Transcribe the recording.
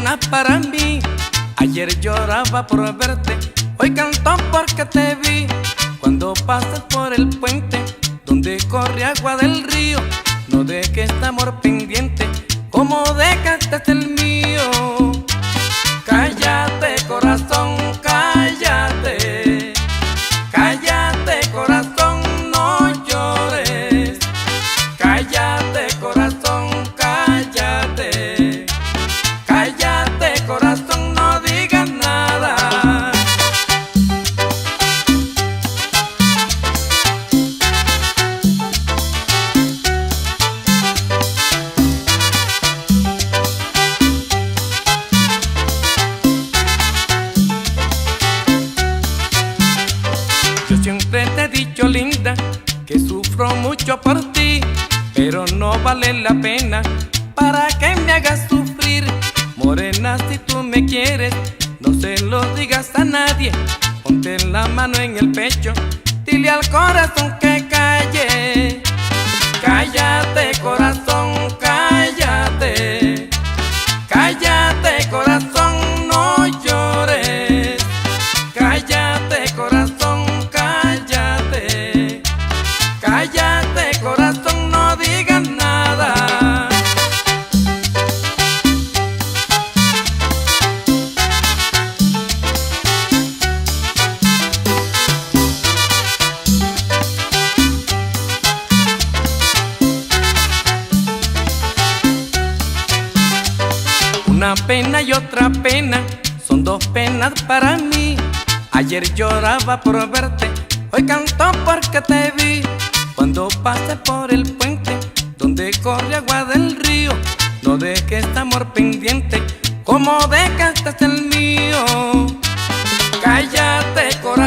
pena para mí. Ayer lloraba por verte, hoy canto porque te vi. Cuando pases por el puente donde corre agua del río, no dejes este amor pendiente como dejaste el mío. Cállate, corazón, cállate. Cállate, corazón, no llores. Cállate, corazón, cállate. Cállate, corazón, no digas nada. Yo siempre te he dicho, linda, que sufro mucho por ti, pero no vale la pena para que me hagas sufrir. Morena, si tú me quieres, no se lo digas a nadie. Ponte la mano en el pecho, dile al corazón que calle. Cállate, corazón, cállate. Cállate, corazón, no llores. Cállate, corazón, cállate. Cállate, corazón, no digas nada. Una pena y otra pena, son dos penas para mí. Ayer lloraba por verte, hoy canto porque te vi. Cuando pases por el puente donde corre agua del río, no dejes este amor pendiente como dejaste el mío. Cállate, corazón.